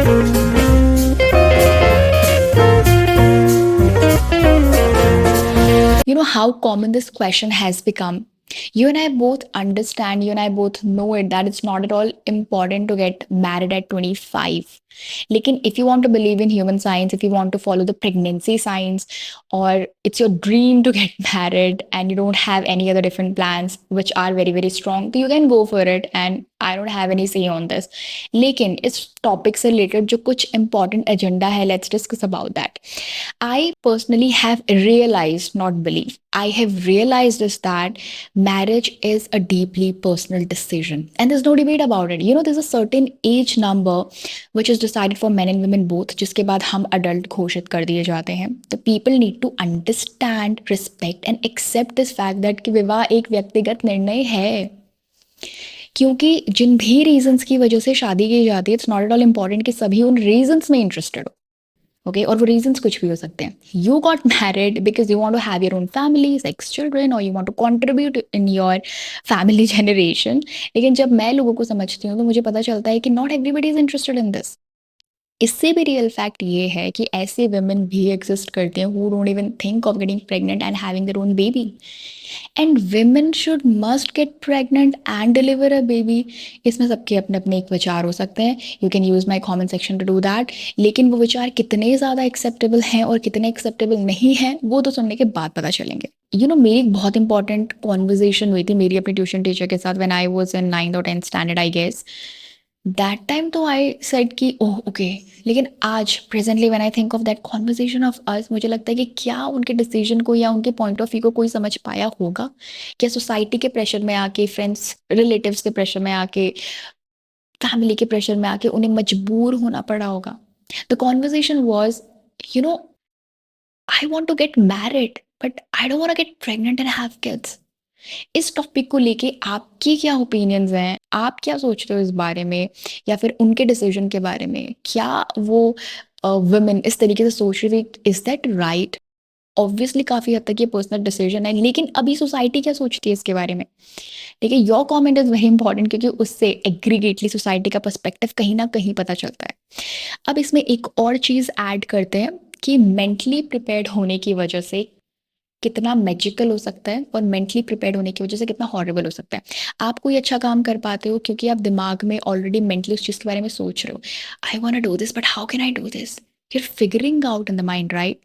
You know how common this question has become. You and I both understand, you and I both know it that it's not at all important to get married at 25. Lekin if you want to believe in human science, if you want to follow the pregnancy science, or it's your dream to get married and you don't have any other different plans which are very, very strong, तो you can go for it and I don't have any say on this. लेकिन इस topic से related जो कुछ important agenda है, let's discuss about that. I personally have realized, not believe, I have realized is that marriage is a deeply personal decision. And there's no debate about it. You know, there's a certain age number which is decided for men and women both, जिसके बाद हम adult घोषित कर दिए जाते हैं. The people need to understand, respect and accept this fact that कि विवाह एक व्यक्तिगत निर्णय है. क्योंकि जिन भी रीजंस की वजह से शादी की जाती है, it's not at all important कि सभी उन रीजंस में इंटरेस्टेड हो. ओके, और वो रीजंस कुछ भी हो सकते हैं. You got married because you want to have your own family, sex children, और you want to contribute in your family generation. लेकिन जब मैं लोगों को समझती हूँ तो मुझे पता चलता है कि not everybody is interested in this. इससे भी रियल फैक्ट ये है कि ऐसे वुमेन भी एग्जिस्ट करते हैं who don't even think of getting pregnant and having their own baby. And women should must get pregnant and deliver a baby. इसमें सबके अपने अपने एक विचार हो सकते हैं. You can use my comment section two do that. लेकिन वो विचार कितने ज़्यादा एक्सेप्टेबल हैं और कितने एक्सेप्टेबल नहीं हैं वो तो सुनने के बाद पता चलेंगे. यू नो, मेरी एक बहुत इंपॉर्टेंट कॉन्वर्जेशन हुई थी मेरी अपनी ट्यूशन टीचर के साथ when I was in 9th और 10th standard I guess. That time तो आई सेड कि ओह ओके. लेकिन आज presently when I think of that conversation of us, मुझे लगता है कि क्या उनके डिसीजन को या उनके पॉइंट ऑफ व्यू को कोई समझ पाया होगा. क्या सोसाइटी के प्रेशर में आके, फ्रेंड्स रिलेटिव्स के प्रेशर में आके, फैमिली के प्रेशर में आके उन्हें मजबूर होना पड़ा होगा. The conversation was, you know, I want to get married but I don't want to get pregnant and have kids. इस टॉपिक को लेके आपकी क्या ओपिनियंस हैं, आप क्या सोचते हो इस बारे में, या फिर उनके डिसीजन के बारे में. क्या वो वुमेन इस तरीके से सोच रही थी, इज दैट राइट? ऑब्वियसली काफ़ी हद तक ये पर्सनल डिसीजन है, लेकिन अभी सोसाइटी क्या सोचती है इसके बारे में. देखिए, your comment is very important क्योंकि उससे एग्रीगेटली सोसाइटी का पर्सपेक्टिव कहीं ना कहीं पता चलता है. अब इसमें एक और चीज़ ऐड करते हैं कि मेंटली प्रिपेयर्ड होने की वजह से कितना मैजिकल हो सकता है और मेंटली प्रिपेयर्ड होने की वजह से कितना हॉरिबल हो सकता है. आप कोई अच्छा काम कर पाते हो क्योंकि आप दिमाग में ऑलरेडी मेंटली उस चीज़ के बारे में सोच रहे हो. I want to do this but how can I do this. You are figuring out in the mind, right?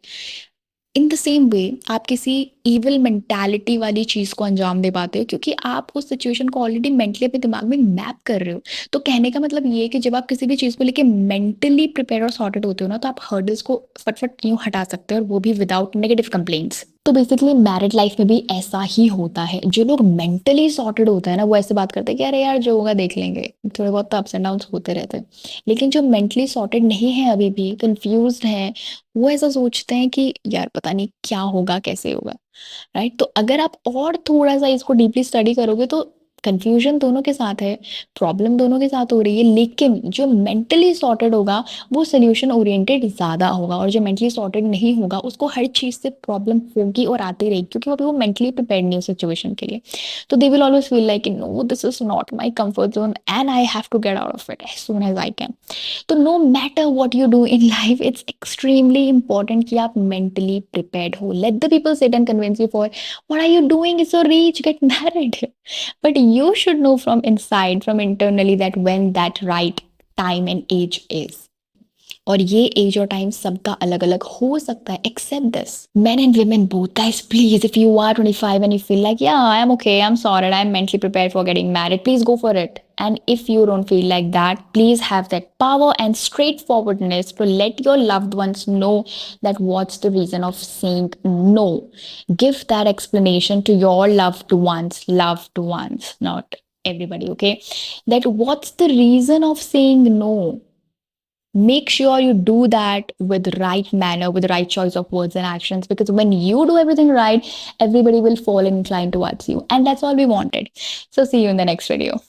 In the same way आप किसी इविल मेंटालिटी वाली चीज़ को अंजाम दे पाते हो क्योंकि आप उस सिचुएशन को ऑलरेडी मेंटली अपने दिमाग में मैप कर रहे हो. तो कहने का मतलब ये है कि जब आप किसी भी चीज़ को लेके मेंटली प्रिपेयर और सॉर्टेड होते हो ना, तो आप हर्डल्स को फटफट यूँ हटा सकते हो, और वो भी विदाउट नेगेटिव कंप्लेंट्स. तो बेसिकली मैरिड लाइफ में भी ऐसा ही होता है. जो लोग मेंटली सॉर्टेड होता है ना, वो ऐसे बात करते हैं कि अरे यार जो होगा देख लेंगे, थोड़े बहुत तो अप्स एंड डाउन्स होते रहते हैं. लेकिन जो मेंटली सॉर्टेड नहीं है, अभी भी कंफ्यूज्ड हैं, वो ऐसा सोचते हैं कि यार पता नहीं क्या होगा, कैसे होगा, राइट? तो अगर आप और थोड़ा सा इसको डीपली स्टडी करोगे तो कंफ्यूजन दोनों के साथ है, प्रॉब्लम दोनों के साथ हो रही है, लेकिन जो मेंटली सॉर्टेड होगा वो सोल्यूशन ओरिएंटेड ज़्यादा होगा, और जो मेंटली सॉर्टेड नहीं होगा उसको हर चीज़ से प्रॉब्लम होगी और आती रहेगी क्योंकि अभी वो मेंटली प्रिपेयर्ड नहीं हो सिचुएशन के लिए. तो they will always feel like no, this is not my comfort zone and I have to get out of it as soon as I can. तो no matter what you do in life, it's extremely important कि आप mentally prepared हो. Let the people sit and convince you for what are you doing, it's so rich, get married. But you should know from inside, from internally, that when that right time and age is. और ये as और time सबका अलग अलग हो सकता है. Except this, men and women both. Guys, please, if you are 25 and you feel like yeah, I am okay, I'm sorted, I'm mentally prepared for getting married, please go for it. And if you don't feel like that, please have that power and straightforwardness to let your loved ones know that what's the reason of saying no. Give that explanation to your loved ones, not everybody, okay? That what's the reason of saying no. Make sure you do that with right manner, with the right choice of words and actions, because when you do everything right, everybody will fall inclined towards you, and that's all we wanted. So see you in the next video.